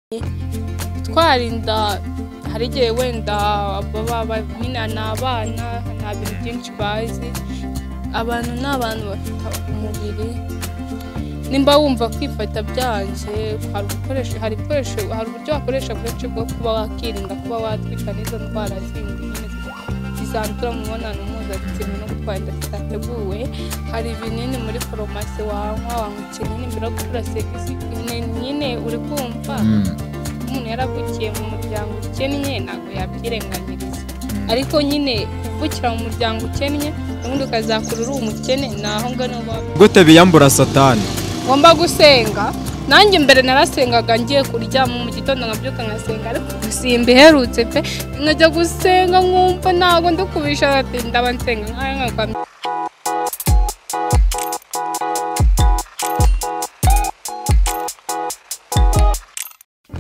twarinda hari igihe wenda baba nyine n'abana nta bintu byinshi bazi. Abantu ni abantu bafite umubiri, nimba wumva kwifata byanje hari uburyo wakoresha bwinshi bwo kuba wakirinda kuba watwika n'izo ndwara zindi zandura mu mibonano mpuzabitsina no gutwara inda zitateguwe. Hari ibinini muri farumasi wanywa ikinini mbere yo gukora segisi nyine uri kumva umuntu yaravukiye mu muryango ukennye ntabwo yabyirenganyiriza, ariko nyine kuvukira mu muryango ukennye ubundi ukazakura uri umukene naho ngano gute biyambura satani. Ngomba gusenga, nanjye mbere narasengaga ngiye kuryama mu gitondo nkabyuka ngasenga, ariko gusimba iherutse pe nkajya gusenga nkumva ntabwo ndukubisha ati ndaba nsenga nk'ayo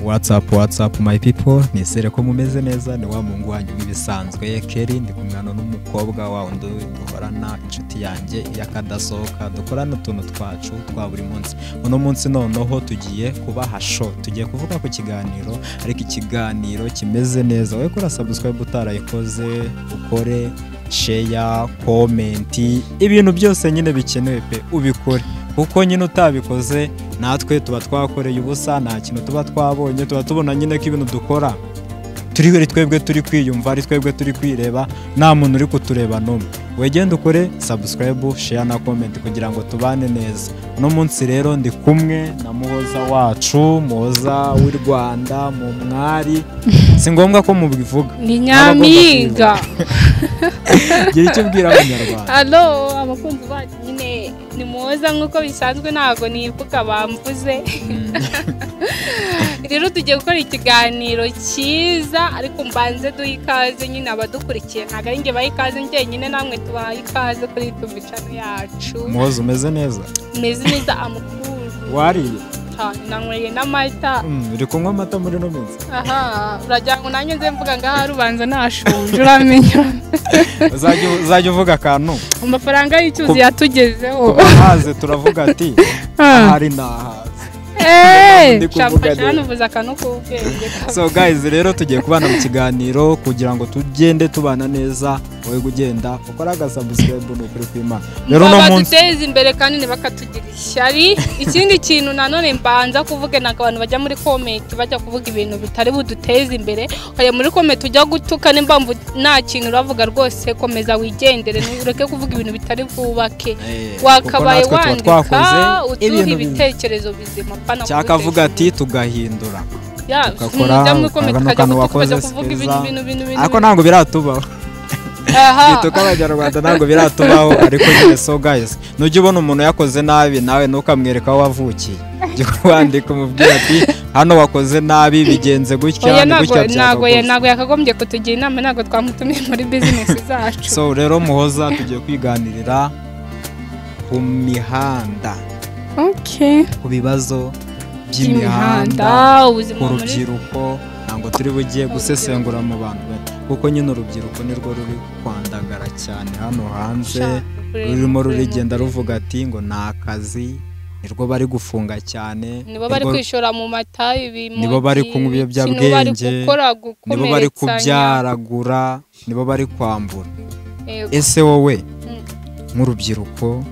What's up my people, nisere ko mumeze neza. Ni wa mungu wanyu nk'ibisanzwe Kelly, ndi kumwana n'umukobwa wa undi duhorana inshuti yanjye yakadasohoka, dukorana utuntu twacu twa buri munsi. Uno munsi noneho tugiye kubaha show, tugiye kuvuga ku kiganiro, ariko ikiganiro kimeze neza. Wowe kora subscribe utarayikoze, ukore share, comment, ibintu byose nyine bikenewe pe ubikore, kuko nyine utabikoze natwe tuba twakoreye ubusa, nta kintu tuba twabonye. Tuba tubona nyine ko ibintu dukora turi twebwe turi kwiyumva, ari twebwe turi kwireba, nta muntu uri kutureba n'umwe. Wegenda ukore subscribe, share na comment kugira ngo tubane neza. Uno munsi rero ndi kumwe na muhoza wacu, muhoza w'i Rwanda, mu mwari, si ngombwa ko mubivuga, ni Nyamiga. gira icyo ubwira abanyarwanda. Hello abakunzi bacu, nyine ni muhoza nk'uko bisanzwe, ntabwo nivuga bamvuze. Rero tugiye gukora ikiganiro cyiza, ariko mbanze duha ikaze nyine abadukurikiye, ntabwo ari njye baha ikaze njyenyine, namwe tubaha ikaze kuri YouTube channel yacu. Muhoza umeze neza? Meze neza amukuru. Wariye? Nanyweye n'amata. Uri kunywa amata muri no minsi? Aha, uragira ngo nanjye nze mvuga ngaha rubanza nashonje uramenya. Uzajya uvuga akantu amafaranga y'icyuzi yatugezeho. Haze turavuga ati ahari nahaze. Champagne akantu k'ubwenge. So guys, rero tugiye kubana mu kiganiro kugira ngo tugende tubana neza. Wowe gugenda ukora subscribe n'ukuri kw'Imana. Rero no munsi duteze imbere kandi ntibakatugira ishyari. Ikindi kintu nanone mbanza kuvuga naka abantu bajya muri comment bajya kuvuga ibintu bitari buduteze imbere, ukajya muri comment ujya gutuka n'impamvu nta kintu uravuga, rwose komeza wigendere, ureke kuvuga ibintu bitari bubake. Wakabaye wandika utuha ibitekerezo bizima, pana cyakavuga ati tugahindura. Ukakora akantu wakoze ariko ntabwo biratubaho. Bituka abanyarwanda ntabwo biratubaho, ariko nyine. So guys, nujya ubona umuntu yakoze nabi nawe ntukamwereka aho wavukiye, jya wandika umubwira ati hano wakoze nabi bigenze gutya gutya. Ntabwo yakagombye kutugira inama, ntabwo twamutumiye muri business zacu. So rero muhoza tugiye kwiganirira ku mihanda, ku bibazo by'imihanda, urubyiruko. Ntabwo turi bugiye gusesengura mu bantu, kuko nyine urubyiruko nirwo ruri kwandagara cyane hano hanze, rurimo rurigenda ruvuga ati ngo nta kazi, nirwo bari gufunga cyane, nibo bari kwishora mu matayi, nibo bari kunywa ibiyobyabwenge, nibo bari kubyaragura, nibo bari kwambura. Ese wowe nk'urubyiruko,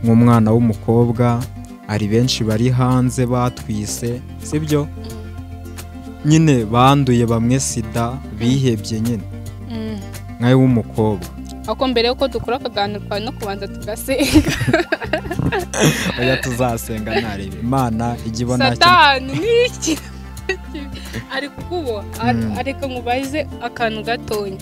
nk'umwana w'umukobwa, ari benshi bari hanze batwise, sibyo? Nyine banduye bamwe sida, bihebye nyine nkawe w'umukobwa. Ako mbere yuko dukora akaganiro no kubanza tugasenga. Oya tuzasenga ntarebe Imana igibona Satani niki ari kukubo, ariko ngubaze akantu gatonya.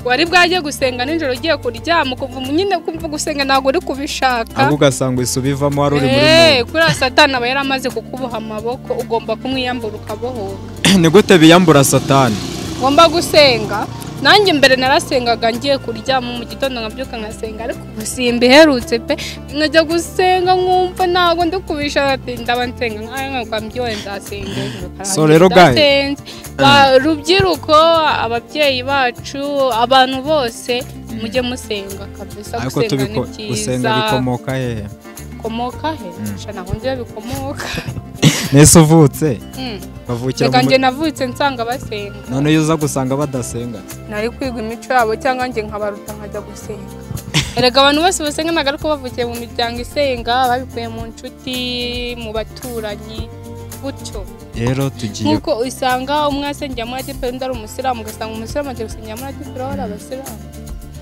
Wari bwaje gusenga nijoro ugiye kuryama kuva nyine kumva gusenga ntabwo uri kubishaka, ahubwo ugasanga isubivamo wari uri muri kuri Satani aba yaramaze kukuboha amaboko, ugomba kumwiyambura ukabohoka. Ni gute biyambura Satani? Ngomba gusenga, nanjye mbere narasengaga ngiye kuryama mu gitondo nkabyuka ngasenga, ariko gusimba iherutse pe nkajya gusenga nkumva ntabwo ndukubisha ati ndaba nsenga nk'ayo kwambyoye ndasenga. So rero guys, rubyiruko, ababyeyi bacu, abantu bose mujye musenga kabisa. Gusenga ni byiza. Gusenga bikomoka hehe? Bikomoka he? Shana nkunze bikomoka. nese uvutse bavukira reka njye navutse nsanga basenga, none iyo uza gusanga badasenga nari kwiga imico yabo cyangwa njye nkabaruta nkajya gusenga. Erega abantu bose basenga ntabwo ariko bavukiye mu miryango isenga, babikuye mu nshuti, mu baturanyi gutyo. rero tugiye Nkuko usanga umwe asengera muri ADEPR undi ari umusilamu, ugasanga umusilamu agiye gusengera muri ADEPR ari abasilamu.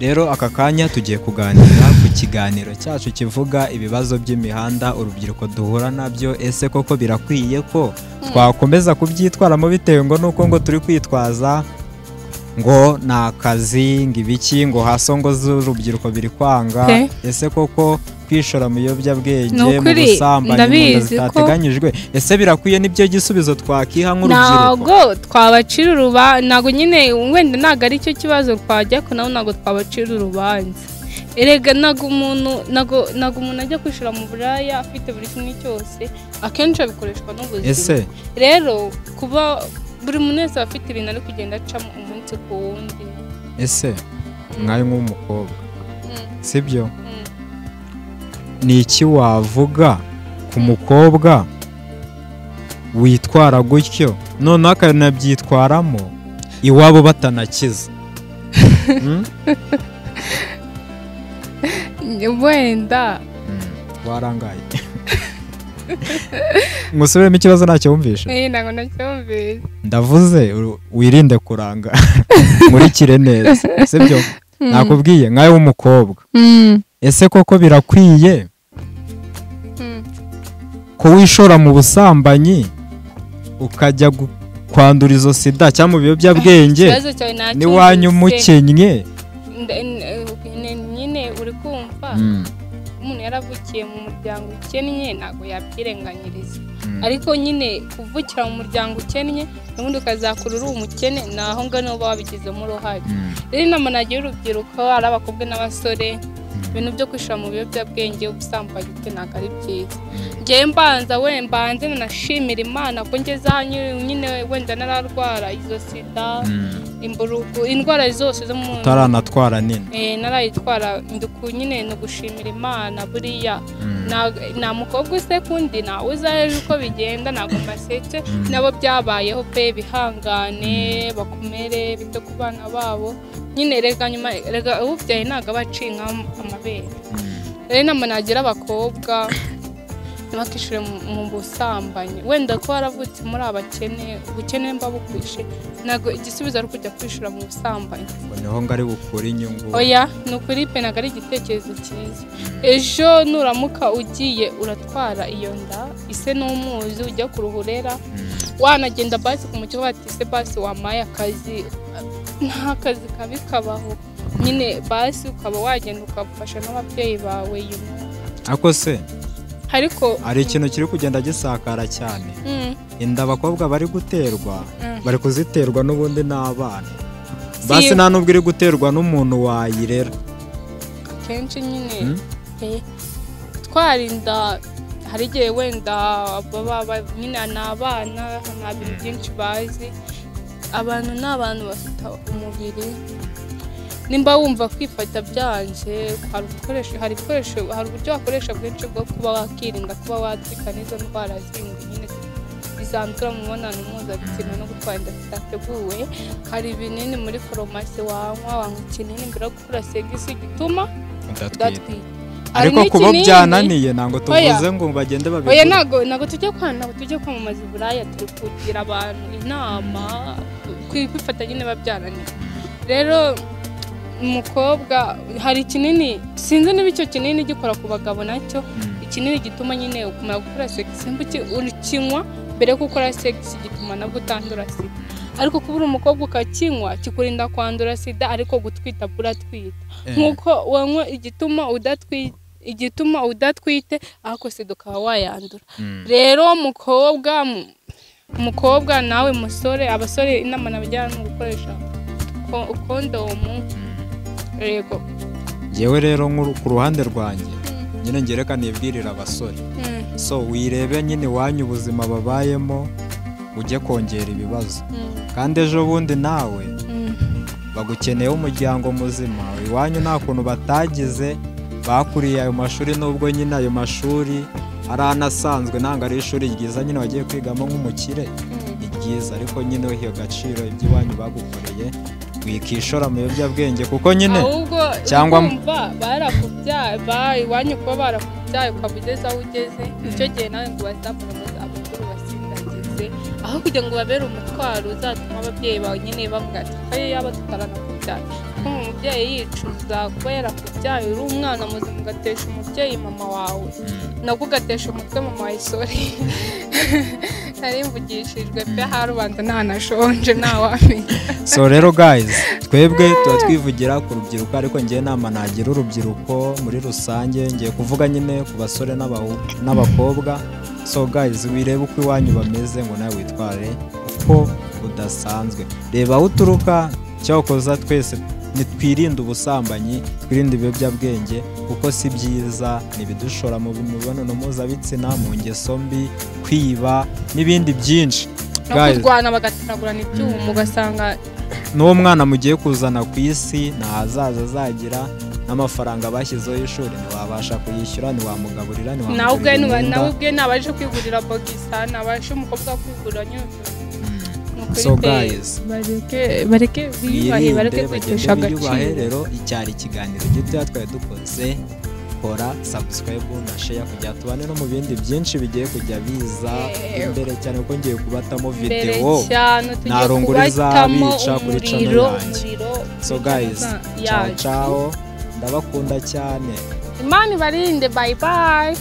rero aka kanya tugiye kuganira ku kiganiro cyacu kivuga ibibazo by'imihanda urubyiruko duhura nabyo. Ese koko birakwiye ko twakomeza kubyitwaramo bitewe nuko ngo turi kwitwaza ngo ni akazi ngo ibiki ngo hasongo z'urubyiruko biri kwanga. Ese koko kwishora mu biyobyabwenge mu busambanyi mu zitateganyijwe, ese birakwiye n'ibyo gisubizo twakiha nk'urubyiruko? Ntabwo twabacira urubanza, ntabwo nyine wenda ntabwo ari cyo kibazo twajya ko nawe ntabwo twabacira urubanza. Erega ntabwo umuntu ajya kwishora mu buraya afite buri kimwe cyose, akenshi bikoreshwa n'ubuzima. Rero kuba buri muntu wese afite ibintu ari kugenda acamo umunsi ku wundi. Ese mwaye nk'umukobwa sibyo, ni iki wavuga ku mukobwa witwara gutyo noneho akanabyitwaramo iwabo batanakiza? Wenda warangaye musubiremo ikibazo ntacyo wumvishe? ntabwo nacyumvise. ndavuze wirinde kuranga nkurikire neza sibyo. nakubwiye nkawe w'umukobwa, ese koko birakwiye ko wishora mu busambanyi ukajya kwandura izo sida cyangwa mu biyobyabwenge n'iwanyu mukennye? nyine uri kumva umuntu yaravukiye mu muryango ukennye ntabwo yabyirenganyiriza, ariko nyine kuvukira mu muryango ukennye n'ubundi ukazakura uri umukene, naho ngaho uba wabigizemo uruhare. rero inama nagira urubyiruko ari abakobwa n'abasore, ibintu byo kwishora mu biyobyabwenge ubusambanyi ntabwo ari byiza. njyewe mbanze nanashimira Imana ko ngeze aha nyine wenda nararwara izo sida, imburugu, indwara zose zo mu utaranatwara nini. narayitwara nyine ni ugushimira Imana. buriya nta mukobwa usekundi ntawe uzaheje uko bigenda, ntabwo mbasetse nabo byabayeho pe, bihangane bakomere bite ku bana babo nyine. rega ububyaye ntabwo aba aciye amabere. rero inama nagira abakobwa ntibakishure mu busambanyi, wenda ko waravutse muri abakene, ubukene mba bukwishe, ntabwo igisubizo ari kujya kwishura mu busambanyi. noneho ngo ari bukure inyungu. oya ni ukuri pe, ntabwo ari igitekerezo cyiza. ejo nuramuka ugiye uratwara iyo nda ise n'umuzi ujya kuruhurera, wanagenda basi ku mucyo bati se basi wamaye akazi, nta kazi kabi kabaho nyine, basi ukaba wagenda ukafasha n'ababyeyi bawe. ako se ariko hari ikintu kiri kugenda gisakara cyane, inda abakobwa bari guterwa bari kuziterwa n'ubundi n'abana, basi nta nubwo iri guterwa n'umuntu wayirera. kenshi nyine twarinda, hari igihe wenda baba nyine ni abana, nta bintu byinshi bazi. abantu ni abantu bafite umubiri, nimba wumva kwifata byanje, hari uburyo wakoresha bwinshi bwo kuba wakirinda kuba watwika n'izo ndwara zindi nyine zandura mu mibonano mpuzabitsina no gutwara inda zidateguwe. hari ibinini muri farumasi wanywa ikinini mbere yo gukora segisi gituma udatwita. ariko kuba byananiye ntabwo tuvuze ngo bagende babigura. oya ntabwo tujye kwamamaza uburaya, turi kugira abantu inama kwifata nyine babyananiye. rero umukobwa hari ikinini, sinzi niba icyo kinini gikora ku bagabo nacyo, ikinini gituma nyine ukumara gukora segisi ukinywa mbere yo gukora segisi gituma nabwo utandura sida. ariko kubura umukobwa ukakinywa kikurinda kwandura sida, ariko gutwita buratwita. nk'uko wanywa igituma udatwite ariko sida ukaba wayandura. rero umukobwa nawe musore, abasore inama nabajyana no gukoresha kondomu. Yego. Yewe rero ku ruhande rwanjye nyine ngereka nibwirira abasore, so wirebe nyine wanyu ubuzima babayemo ujye kongera ibibazo, kandi ejo bundi nawe bagukeneye umuryango muzima. iwanyu nta kuntu batagize, bakuriye ayo mashuri, nubwo nyine ayo mashuri ari anasanzwe ntabwo ari ishuri ryiza nyine wagiye kwigamo nk'umukire ni ryiza ariko nyine iyo gaciro iby'iwanyu bagukoreye wikishora mu biyobyabwenge kuko nyine ahubwo cyangwa barakubyaye iwanyu kuba barakubyaye ukaba ugeze aho ugeze icyo gihe nawe ngo bazamure abakuru basindagize aho kugira ngo babere umutwaro uzatuma ababyeyi bawe nyine bavuga ati ko yaba tutaranakubyaye kuko umubyeyi yicuza kuba yarakubyaye uri umwana muzima ugatesha umubyeyi mama wawe nabwo ugatesha umutwe mama wawe sori nari mvugishijwe pe hari ubanza ntanashonje ntawamenya so rero guys twebwe tuba twivugira ku rubyiruko ariko ngiye nama nagira urubyiruko muri rusange ngiye kuvuga nyine ku basore n'abakobwa so guys wirebe uko iwanyu bameze ngo nawe witware uko udasanzwe reba aho uturuka cyakoza twese nitwirinde ubusambanyi twirinde ibiyobyabwenge kuko si byiza nibidushora mu mibonano mpuzabitsina mu ngeso mbi kwiba n'ibindi byinshi no kurwana bagatanagurana ibyuma ugasanga n'uwo mwana mugiye kuzana ku isi nta hazaza azagira n'amafaranga bashyizeho y'ishuri ntiwabasha kuyishyura ntiwamugaburira nawe ubwe nabaje kwigurira bogisa nabaje umukobwa kwigurira nyine so guys bareke biyubahe bareke kwitesha agaciro rero icyari ikiganiro gito twari dukoze kora subscribe na share kugira tubane no mu bindi byinshi bigiye kujya biza imbere cyane kuko ngiye kubatamo video narunguriza bica kuri channel yanjye so guys ciao ndabakunda cyane Imana ibarinde bye bye